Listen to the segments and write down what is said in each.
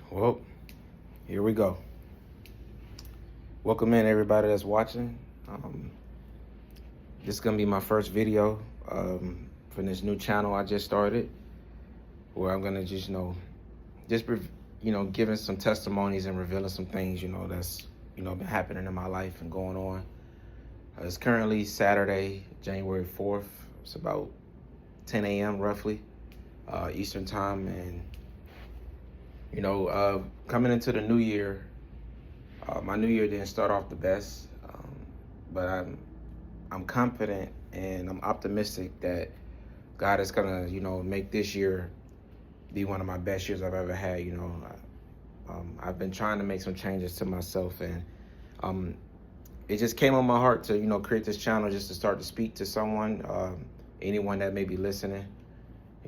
Well, here we go. Welcome in everybody that's watching. This is gonna be my first video from this new channel I just started, where I'm gonna just giving some testimonies and revealing some things that's been happening in my life and going on. It's currently Saturday, January 4th. It's about 10 a.m. roughly Eastern time, and coming into the new year. My new year didn't start off the best, but I'm confident and I'm optimistic that God is gonna make this year be one of my best years I've ever had. I've been trying to make some changes to myself, and um, it just came on my heart to create this channel just to start to speak to someone, anyone that may be listening.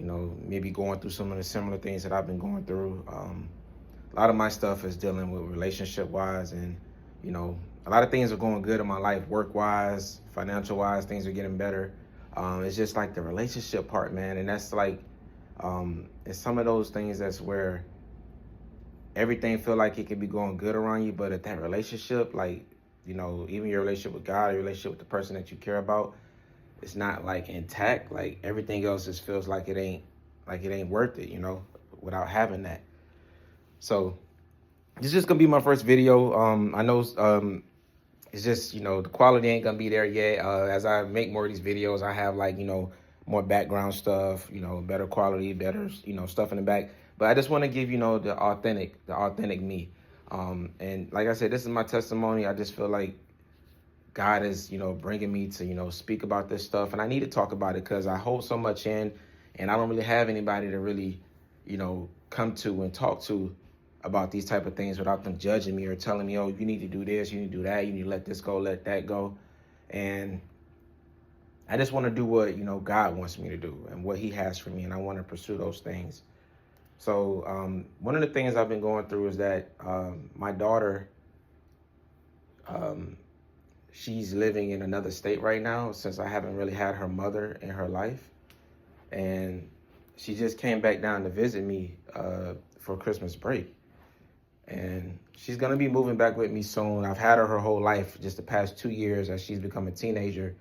Maybe going through some of the similar things that I've been going through. A lot of my stuff is dealing with relationship wise, and a lot of things are going good in my life, work wise, financial wise. Things are getting better. It's just like the relationship part, man, and that's like it's some of those things that's where everything feel like it could be going good around you, but at that relationship, like even your relationship with God, your relationship with the person that you care about, it's not like intact. Like everything else just feels like it ain't worth it, without having that. So this is just gonna be my first video. I know it's just the quality ain't gonna be there yet. As I make more of these videos, I have more background stuff, better quality, better stuff in the back. But I just want to give the authentic me. And like I said, this is my testimony. I just feel like God is bringing me to speak about this stuff, and I need to talk about it because I hold so much in, and I don't really have anybody to really come to and talk to about these type of things without them judging me or telling me, oh, you need to do this, you need to do that, you need to let this go, let that go. And I just want to do what God wants me to do and what he has for me, and I want to pursue those things. So one of the things I've been going through is that my daughter, she's living in another state right now, since I haven't really had her mother in her life. And she just came back down to visit me for Christmas break. And she's going to be moving back with me soon. I've had her whole life, just the past 2 years as she's become a teenager.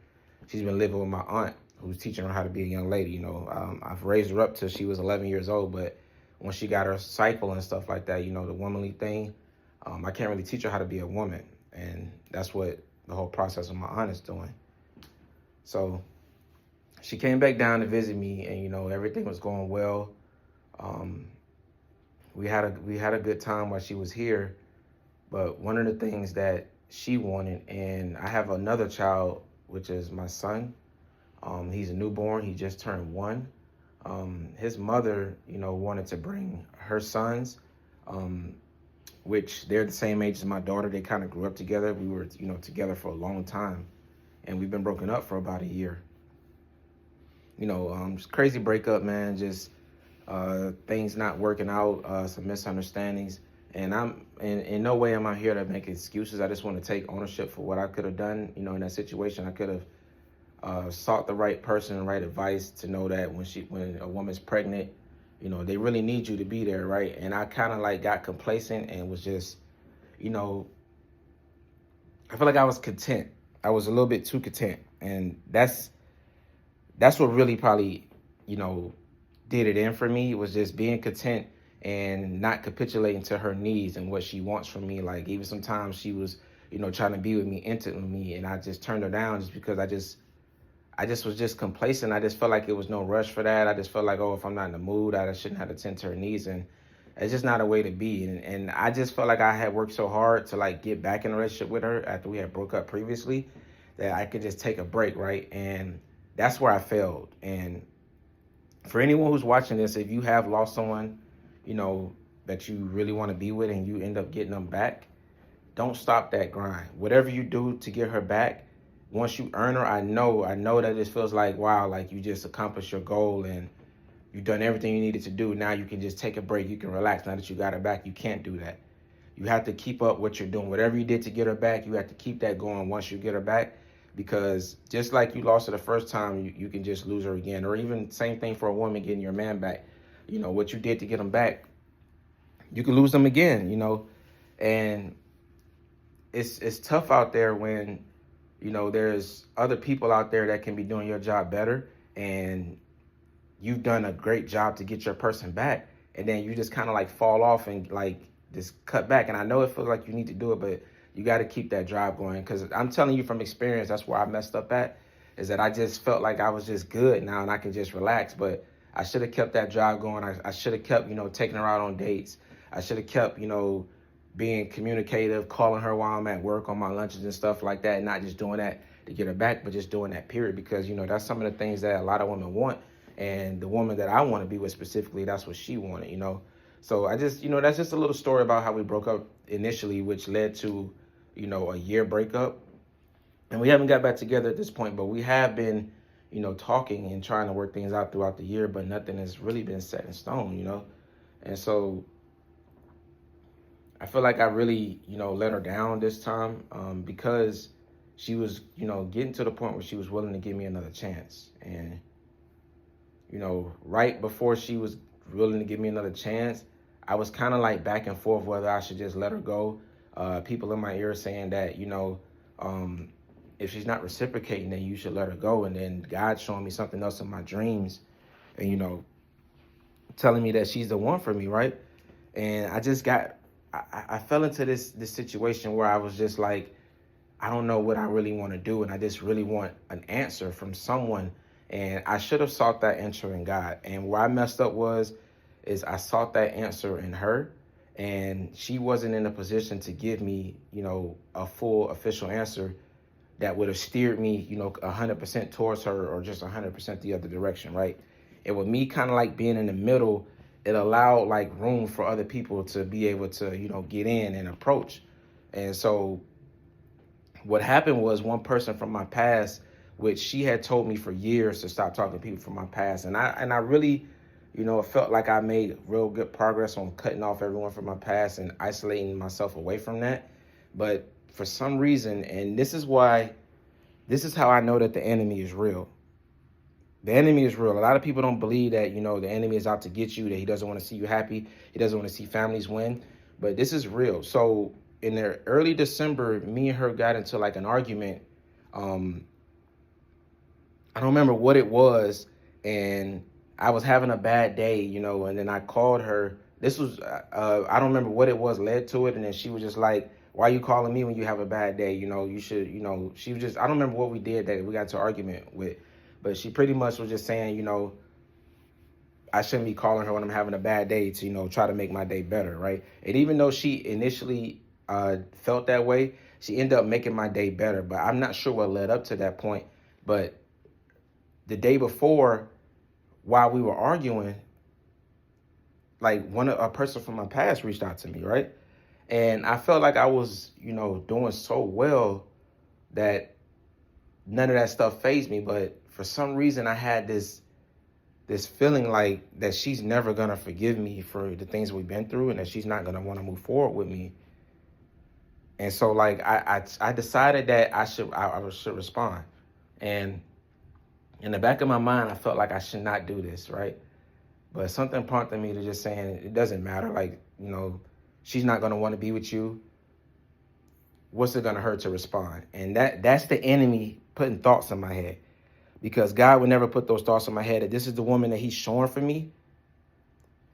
She's been living with my aunt, who's teaching her how to be a young lady. I've raised her up till she was 11 years old, but when she got her cycle and stuff like that, the womanly thing, I can't really teach her how to be a woman. And that's what the whole process of my aunt is doing. So she came back down to visit me, and everything was going well. We had a good time while she was here, but one of the things that she wanted, and I have another child, which is my son. He's a newborn. He just turned 1. His mother, wanted to bring her sons, which they're the same age as my daughter. They kind of grew up together. We were, together for a long time, and we've been broken up for about a year. Just crazy breakup, man. Just things not working out, some misunderstandings. And I'm in no way am I here to make excuses. I just want to take ownership for what I could have done. In that situation, I could have sought the right person, right advice to know that when a woman's pregnant, they really need you to be there, right? And I kind of got complacent and was just, I feel like I was content. I was a little bit too content, and that's what really probably, did it in for me. It was just being content and not capitulating to her needs and what she wants from me. Like even sometimes she was, trying to be with me, intimate with me, and I just turned her down just because I just was just complacent. I just felt like it was no rush for that. I just felt like, oh, if I'm not in the mood, I shouldn't have to tend to her needs, and it's just not a way to be. And I just felt like I had worked so hard to get back in a relationship with her after we had broke up previously, that I could just take a break, right? And that's where I failed. And for anyone who's watching this, if you have lost someone, that you really want to be with and you end up getting them back, don't stop that grind. Whatever you do to get her back, once you earn her, I know that it feels like, wow, like you just accomplished your goal and you've done everything you needed to do. Now you can just take a break. You can relax. Now that you got her back, you can't do that. You have to keep up what you're doing. Whatever you did to get her back, you have to keep that going once you get her back. Because just like you lost her the first time, you can just lose her again. Or even same thing for a woman getting your man back. What you did to get him back, you can lose them again, and it's tough out there when, there's other people out there that can be doing your job better, and you've done a great job to get your person back, and then you just kind of like fall off and like just cut back. And I know it feels like you need to do it, but you got to keep that drive going, because I'm telling you from experience, that's where I messed up at, is that I just felt like I was just good now and I can just relax. But I should have kept that drive going. I should have kept, taking her out on dates. I should have kept, being communicative, calling her while I'm at work on my lunches and stuff like that, and not just doing that to get her back, but just doing that period, because, that's some of the things that a lot of women want. And the woman that I want to be with specifically, that's what she wanted. So I just, that's just a little story about how we broke up initially, which led to, a year breakup. And we haven't got back together at this point, but we have been, talking and trying to work things out throughout the year, but nothing has really been set in stone. And so I feel like I really, let her down this time, because she was, getting to the point where she was willing to give me another chance. And, right before she was willing to give me another chance, I was kind of like back and forth whether I should just let her go. People in my ear saying that, if she's not reciprocating, then you should let her go. And then God showing me something else in my dreams and, telling me that she's the one for me, right? And I fell into this situation where I was just like, I don't know what I really want to do, and I just really want an answer from someone. And I should have sought that answer in God. And where I messed up is I sought that answer in her, and she wasn't in a position to give me, a full official answer that would have steered me, 100% towards her or just 100% the other direction, right? And with me kind of like being in the middle, it allowed like room for other people to be able to, get in and approach. And so what happened was, one person from my past, which she had told me for years to stop talking to people from my past. And I really, felt like I made real good progress on cutting off everyone from my past and isolating myself away from that. But for some reason, and this is how I know that the enemy is real. The enemy is real. A lot of people don't believe that, the enemy is out to get you, that he doesn't want to see you happy. He doesn't want to see families win. But this is real. So in the early December, me and her got into like an argument. I don't remember what it was. And I was having a bad day, and then I called her. This was, I don't remember what it was led to it. And then she was just like, why are you calling me when you have a bad day? You should, she was just, I don't remember what we did that we got into an argument with. But she pretty much was just saying, I shouldn't be calling her when I'm having a bad day to, try to make my day better, right? And even though she initially felt that way, she ended up making my day better. But I'm not sure what led up to that point. But the day before, while we were arguing, like a person from my past reached out to me, right? And I felt like I was, doing so well that none of that stuff fazed me. But for some reason, I had this feeling like that she's never going to forgive me for the things we've been through, and that she's not going to want to move forward with me. And so like I decided that I should respond. And in the back of my mind, I felt like I should not do this, right? But something prompted me to just saying, it doesn't matter. Like, she's not going to want to be with you. What's it going to hurt to respond? And that's the enemy putting thoughts in my head. Because God would never put those thoughts in my head that this is the woman that he's showing for me.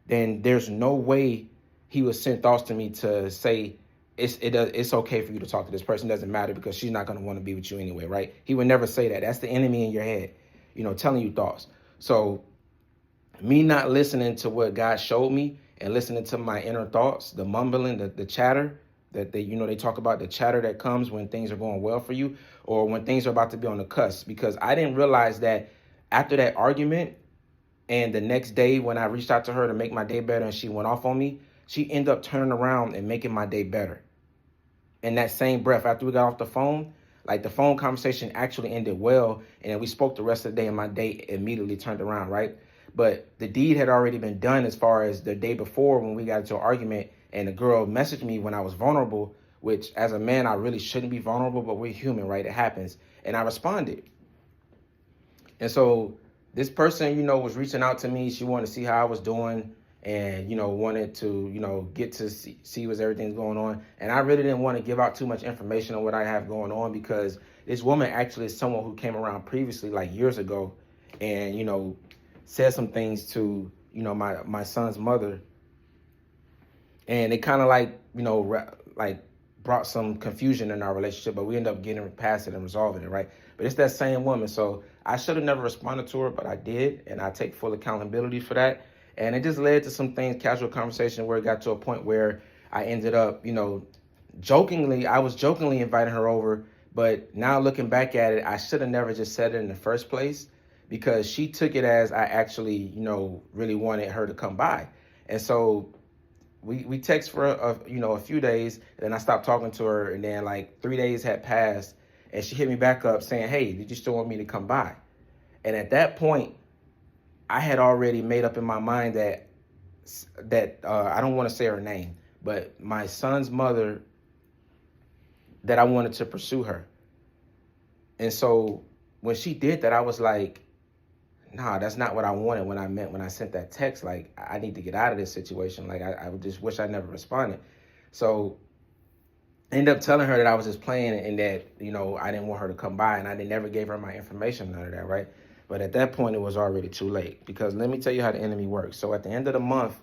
Then there's no way he would send thoughts to me to say, it's okay for you to talk to this person. It doesn't matter because she's not going to want to be with you anyway, right? He would never say that. That's the enemy in your head, telling you thoughts. So me not listening to what God showed me and listening to my inner thoughts, the mumbling, the chatter that they talk about, the chatter that comes when things are going well for you or when things are about to be on the cusp. Because I didn't realize that after that argument and the next day when I reached out to her to make my day better and she went off on me, she ended up turning around and making my day better. In that same breath, after we got off the phone, like the phone conversation actually ended well, and then we spoke the rest of the day and my day immediately turned around, right? But the deed had already been done as far as the day before when we got into an argument and the girl messaged me when I was vulnerable, which as a man, I really shouldn't be vulnerable, but we're human, right? It happens. And I responded. And so this person, was reaching out to me. She wanted to see how I was doing. and, wanted to, get to see what everything's going on. And I really didn't want to give out too much information on what I have going on, because this woman actually is someone who came around previously, like years ago, and, said some things to, my son's mother. And it kind of like, like brought some confusion in our relationship, but we ended up getting past it and resolving it, right? But it's that same woman. So I should have never responded to her, but I did, and I take full accountability for that. And it just led to some things, casual conversation, where it got to a point where I ended up, I was jokingly inviting her over, but now looking back at it, I should have never just said it in the first place, because she took it as I actually, really wanted her to come by. And so we text for a few days, and then I stopped talking to her, and then like 3 days had passed, and she hit me back up saying, "Hey, did you still want me to come by?" And at that point, I had already made up in my mind that I don't want to say her name, but my son's mother, that I wanted to pursue her. And so when she did that, I was like, nah, that's not what I wanted when I sent that text. Like, I need to get out of this situation. Like, I just wish I never responded. So I ended up telling her that I was just playing, and that, I didn't want her to come by, and I never gave her my information, none of that, right? But at that point, it was already too late, because let me tell you how the enemy works. So at the end of the month,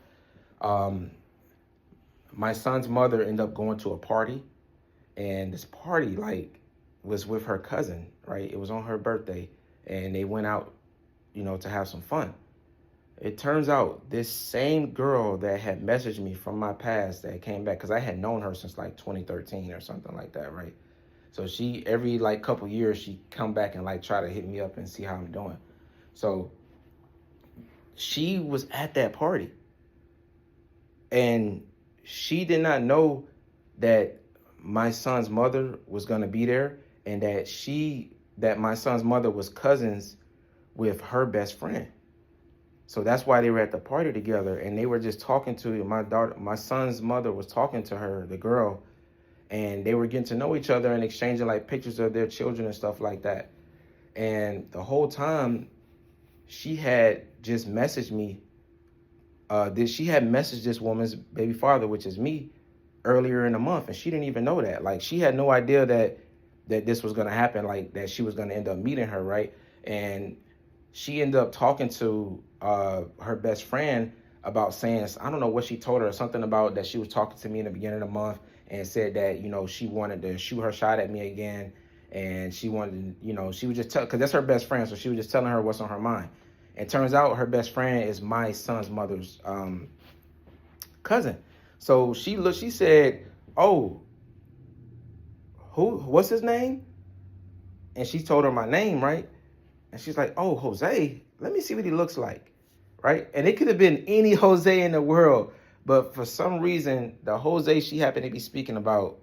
my son's mother ended up going to a party, and this party, like, was with her cousin, right? It was on her birthday, and they went out, to have some fun. It turns out this same girl that had messaged me from my past, that came back, because I had known her since like 2013 or something like that, right? So she, every like couple years, she come back and like try to hit me up and see how I'm doing. So she was at that party, and she did not know that my son's mother was going to be there, and that my son's mother was cousins with her best friend. So that's why they were at the party together, and they were just talking to my son's mother was talking to her, the girl, and they were getting to know each other and exchanging like pictures of their children and stuff like that. And the whole time, she had just messaged me. She had messaged this woman's baby father, which is me, earlier in the month, and she didn't even know that. Like, she had no idea that this was gonna happen, like that she was gonna end up meeting her, right? And she ended up talking to her best friend about saying, I don't know what she told her, something about that she was talking to me in the beginning of the month, and said that, she wanted to shoot her shot at me again, and she wanted, she was just because that's her best friend, so she was just telling her what's on her mind. And turns out her best friend is my son's mother's cousin. So she said, "Oh, what's his name?" And she told her my name, right? And she's like, "Oh, Jose, let me see what he looks like," right? And it could have been any Jose in the world, but for some reason, the Jose she happened to be speaking about,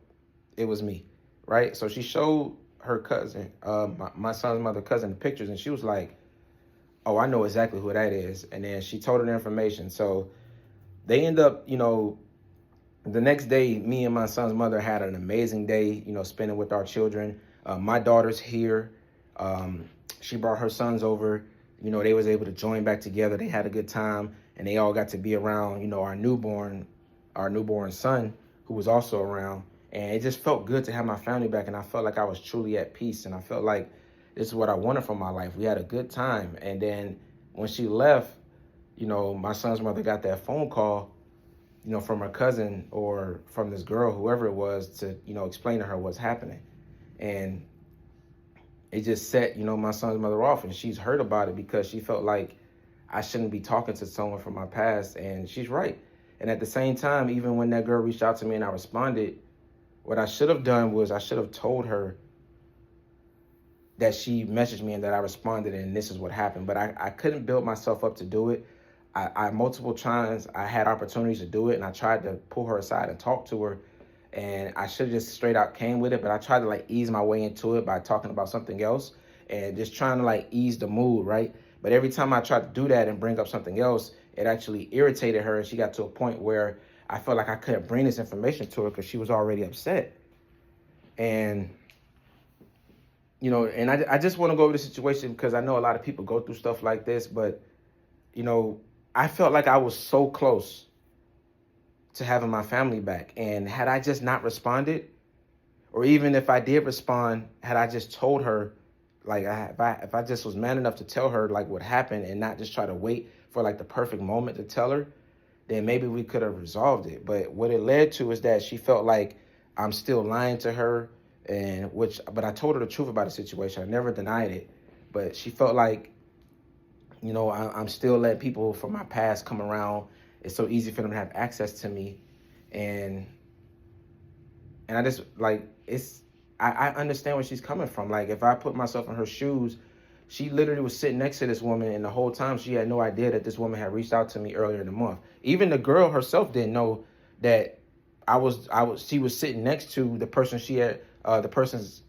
it was me, right? So she showed her cousin, my son's mother cousin, the pictures, and she was like, "Oh, I know exactly who that is." And then she told her the information. So they end up, the next day, me and my son's mother had an amazing day, spending with our children. My daughter's here. She brought her sons over. They was able to join back together. They had a good time, and they all got to be around, our newborn son, who was also around. And it just felt good to have my family back, and I felt like I was truly at peace, and I felt like this is what I wanted from my life. We had a good time. And then when she left, my son's mother got that phone call, from her cousin or from this girl, whoever it was, to, explain to her what's happening. And it just set, my son's mother off, and she's heard about it, because she felt like I shouldn't be talking to someone from my past, and she's right. And at the same time, even when that girl reached out to me and I responded, what I should have done was I should have told her that she messaged me and that I responded, and this is what happened. But I couldn't build myself up to do it. I multiple times I had opportunities to do it, and I tried to pull her aside and talk to her, and I should have just straight out came with it, but I tried to like ease my way into it by talking about something else and just trying to like ease the mood, right? But every time I tried to do that and bring up something else, it actually irritated her, and she got to a point where I felt like I couldn't bring this information to her because she was already upset. And and I just want to go over the situation because I know a lot of people go through stuff like this, but I felt like I was so close to having my family back. And had I just not responded, or even if I did respond, had I just told her, like, if I just was man enough to tell her like what happened and not just try to wait for like the perfect moment to tell her, then maybe we could have resolved it. But what it led to is that she felt like I'm still lying to her, but I told her the truth about the situation. I never denied it, but she felt like, I'm still letting people from my past come around. It's so easy for them to have access to me, and I just like I understand where she's coming from. Like, if I put myself in her shoes, she literally was sitting next to this woman, and the whole time she had no idea that this woman had reached out to me earlier in the month. Even the girl herself didn't know that she was sitting next to the person the person's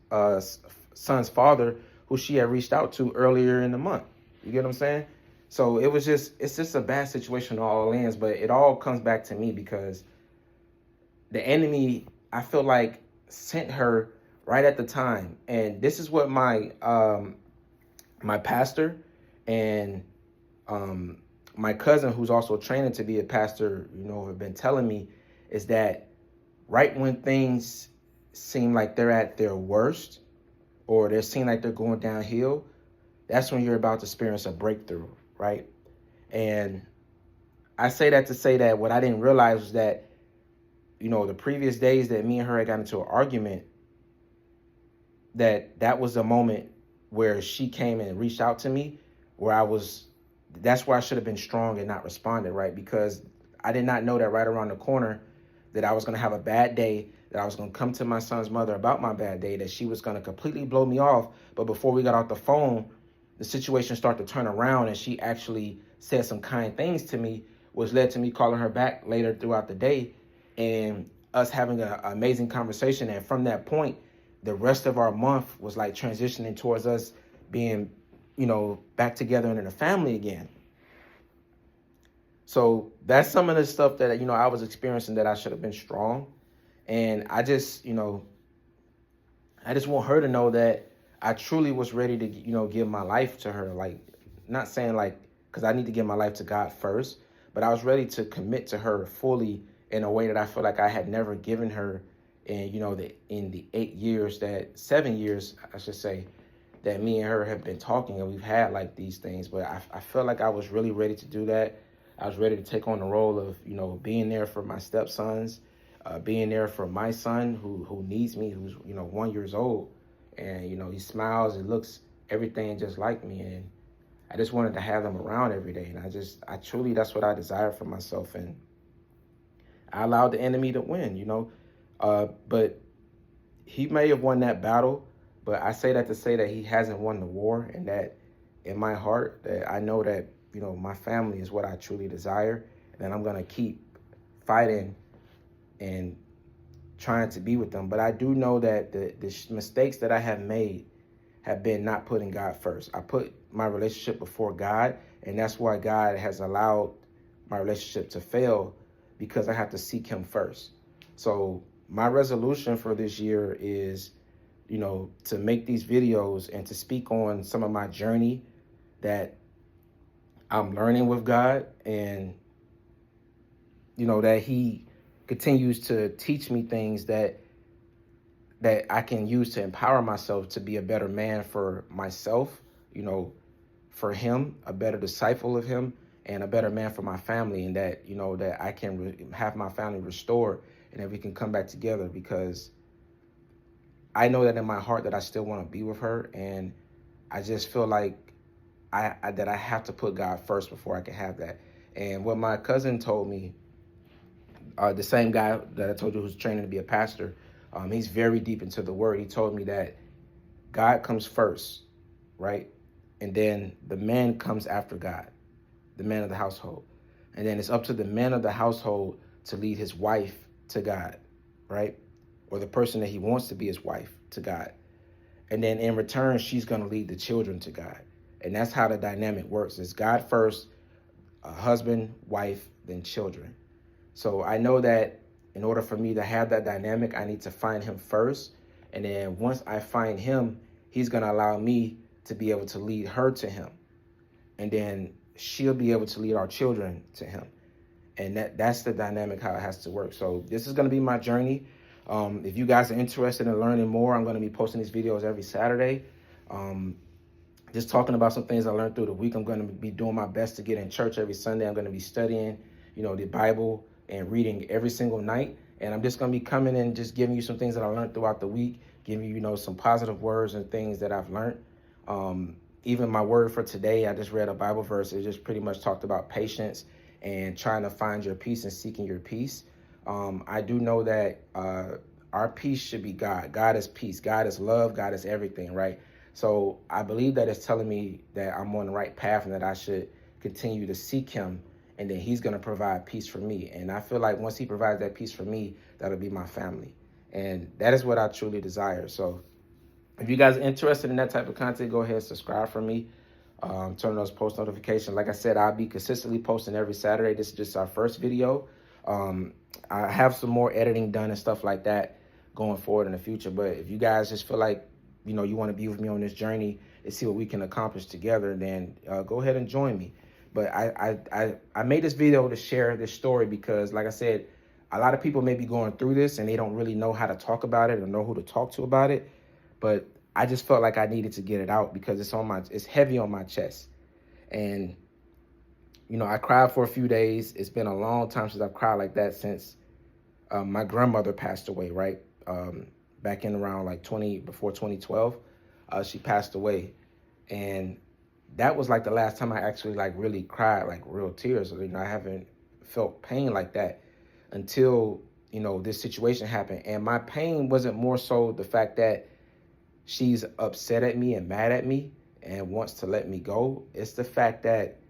son's father, who she had reached out to earlier in the month. You get what I'm saying? So it's just a bad situation on all ends, but it all comes back to me because the enemy, I feel like, sent her right at the time. And this is what my pastor and my cousin, who's also training to be a pastor, have been telling me, is that right when things seem like they're at their worst, or they seem like they're going downhill, that's when you're about to experience a breakthrough, right? And I say that to say that what I didn't realize was that, the previous days that me and her had got into an argument, that was a moment where she came and reached out to me, that's where I should have been strong and not responded, right? Because I did not know that right around the corner that I was going to have a bad day, that I was going to come to my son's mother about my bad day, that she was going to completely blow me off. But before we got off the phone, the situation started to turn around, and she actually said some kind things to me, which led to me calling her back later throughout the day and us having an amazing conversation. And from that point, the rest of our month was like transitioning towards us being, back together and in a family again. So that's some of the stuff that, I was experiencing, that I should have been strong. And I just want her to know that I truly was ready to, give my life to her. Like, not saying like, because I need to give my life to God first, but I was ready to commit to her fully in a way that I feel like I had never given her in, in the 7 years, I should say, that me and her have been talking, and we've had like these things. But I felt like I was really ready to do that. I was ready to take on the role of, being there for my stepsons, being there for my son who needs me, who's, 1 year old. And, he smiles and looks everything just like me. And I just wanted to have them around every day. And I truly, that's what I desire for myself. And I allowed the enemy to win, but he may have won that battle, but I say that to say that he hasn't won the war, and that in my heart, that I know that, my family is what I truly desire, and that I'm going to keep fighting and trying to be with them. But I do know that the mistakes that I have made have been not putting God first. I put my relationship before God, and that's why God has allowed my relationship to fail, because I have to seek him first. So my resolution for this year is, to make these videos and to speak on some of my journey that I'm learning with God, and, that he continues to teach me things that I can use to empower myself to be a better man for myself, for him, a better disciple of him, and a better man for my family. And that, that I can have my family restored, and that we can come back together, because I know that in my heart that I still want to be with her. And I just feel like that I have to put God first before I can have that. And what my cousin told me, the same guy that I told you who's training to be a pastor, he's very deep into the word. He told me that God comes first, right? And then the man comes after God, the man of the household. And then it's up to the man of the household to lead his wife to God, right? Or the person that he wants to be his wife to God. And then in return, she's going to lead the children to God. And that's how the dynamic works. It's God first, a husband, wife, then children. So I know that in order for me to have that dynamic, I need to find him first. And then once I find him, he's going to allow me to be able to lead her to him. And then she'll be able to lead our children to him. And that's the dynamic how it has to work. So this is going to be my journey. If you guys are interested in learning more, I'm going to be posting these videos every Saturday. Just talking about some things I learned through the week. I'm going to be doing my best to get in church every Sunday. I'm going to be studying, the Bible and reading every single night. And I'm just going to be coming and just giving you some things that I learned throughout the week, giving you, some positive words and things that I've learned. Even my word for today, I just read a Bible verse. It just pretty much talked about patience and trying to find your peace and seeking your peace. I do know that our peace should be God. God is peace. God is love. God is everything, right? So I believe that it's telling me that I'm on the right path and that I should continue to seek him, and then he's going to provide peace for me. And I feel like once he provides that peace for me, that'll be my family. And that is what I truly desire. So if you guys are interested in that type of content, go ahead and subscribe for me. Turn on those post notifications. Like I said, I'll be consistently posting every Saturday. This is just our first video. I have some more editing done and stuff like that going forward in the future. But if you guys just feel like, you want to be with me on this journey and see what we can accomplish together, then go ahead and join me. But I made this video to share this story because, like I said, a lot of people may be going through this and they don't really know how to talk about it or know who to talk to about it. But I just felt like I needed to get it out because it's heavy on my chest. And, I cried for a few days. It's been a long time since I've cried like that since my grandmother passed away, right? Back in around before 2012, she passed away. And that was like the last time I actually really cried, like real tears. I haven't felt pain like that until, this situation happened. And my pain wasn't more so the fact that she's upset at me and mad at me and wants to let me go. It's the fact that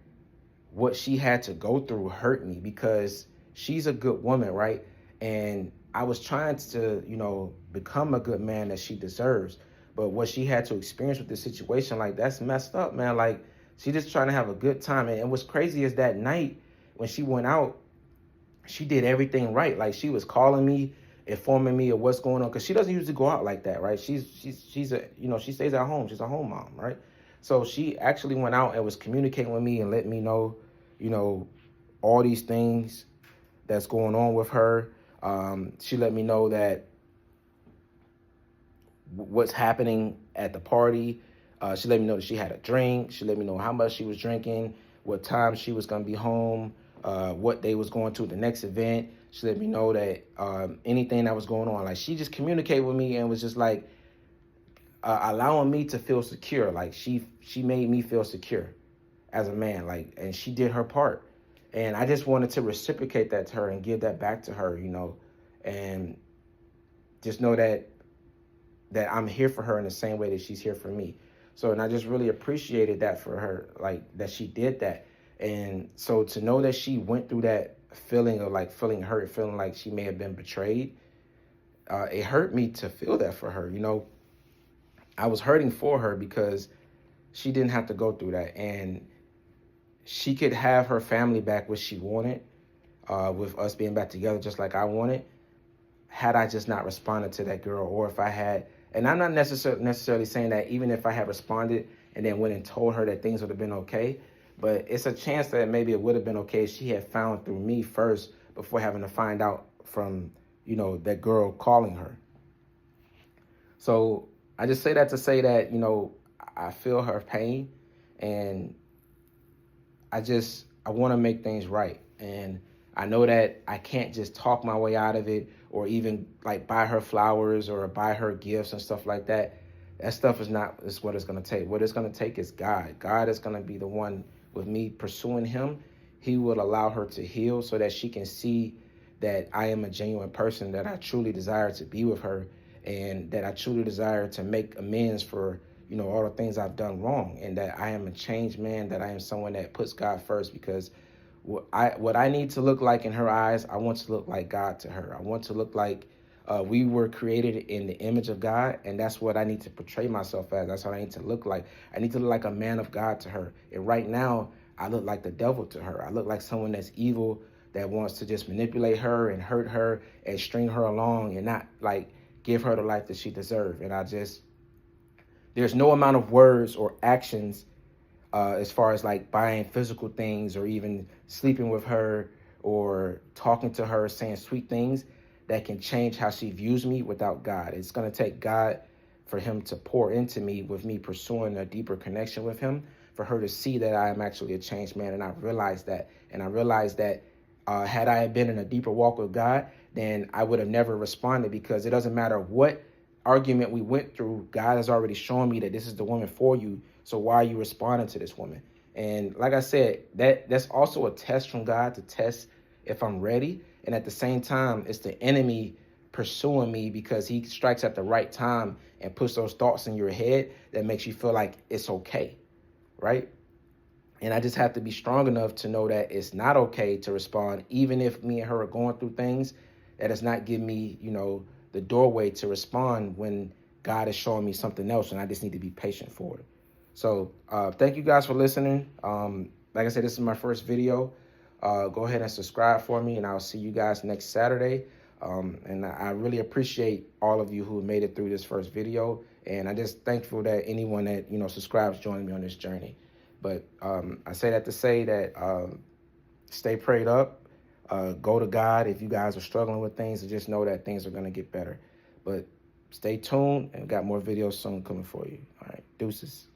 what she had to go through hurt me because she's a good woman, right? And I was trying to, become a good man that she deserves. But what she had to experience with this situation, that's messed up, man. She just trying to have a good time. And what's crazy is that night when she went out, she did everything right. She was calling me, informing me of what's going on, because she doesn't usually go out like that, right? She's a, she stays at home. She's a home mom, right? So she actually went out and was communicating with me and let me know, all these things that's going on with her. She let me know that what's happening at the party. She let me know that she had a drink. She let me know how much she was drinking, what time she was going to be home, what they was going to the next event. She let me know that anything that was going on. She just communicated with me and was just allowing me to feel secure. She made me feel secure as a man. And she did her part. And I just wanted to reciprocate that to her and give that back to her, and just know that I'm here for her in the same way that she's here for me. So, and I just really appreciated that for her, that she did that. And so to know that she went through that feeling of feeling hurt, feeling like she may have been betrayed, it hurt me to feel that for her. I was hurting for her because she didn't have to go through that. And she could have her family back, which she wanted, with us being back together just like I wanted, had I just not responded to that girl, or if I had. And I'm not necessarily saying that even if I had responded and then went and told her that things would have been okay, but it's a chance that maybe it would have been okay if she had found through me first before having to find out from, that girl calling her. So I just say that to say that, I feel her pain, and I want to make things right. And I know that I can't just talk my way out of it, or even buy her flowers or buy her gifts and stuff like that. That stuff is what it's going to take. What it's going to take is God. God is going to be the one with me pursuing him. He will allow her to heal so that she can see that I am a genuine person, that I truly desire to be with her, and that I truly desire to make amends for, all the things I've done wrong, and that I am a changed man, that I am someone that puts God first, because what I need to look like in her eyes, I want to look like God to her. I want to look like we were created in the image of God, and that's what I need to portray myself as. That's what I need to look like. I need to look like a man of God to her. And right now, I look like the devil to her. I look like someone that's evil, that wants to just manipulate her and hurt her and string her along and not give her the life that she deserves. And there's no amount of words or actions as far as like buying physical things or even sleeping with her or talking to her, saying sweet things that can change how she views me without God. It's going to take God for him to pour into me with me pursuing a deeper connection with him, for her to see that I am actually a changed man. And I realized that. And I realized that had I been in a deeper walk with God, then I would have never responded, because it doesn't matter what argument we went through. God has already shown me that this is the woman for you. So why are you responding to this woman? And like I said, that's also a test from God to test if I'm ready. And at the same time, it's the enemy pursuing me, because he strikes at the right time and puts those thoughts in your head that makes you feel like it's okay, right? And I just have to be strong enough to know that it's not okay to respond, even if me and her are going through things. That does not give me, the doorway to respond when God is showing me something else, and I just need to be patient for it. So thank you guys for listening. Like I said, this is my first video. Go ahead and subscribe for me, and I'll see you guys next Saturday. And I really appreciate all of you who made it through this first video. And I'm just thankful that anyone that, subscribes joined me on this journey. But I say that to say that stay prayed up. Go to God if you guys are struggling with things, and just know that things are going to get better. But stay tuned, and got more videos soon coming for you. All right, deuces.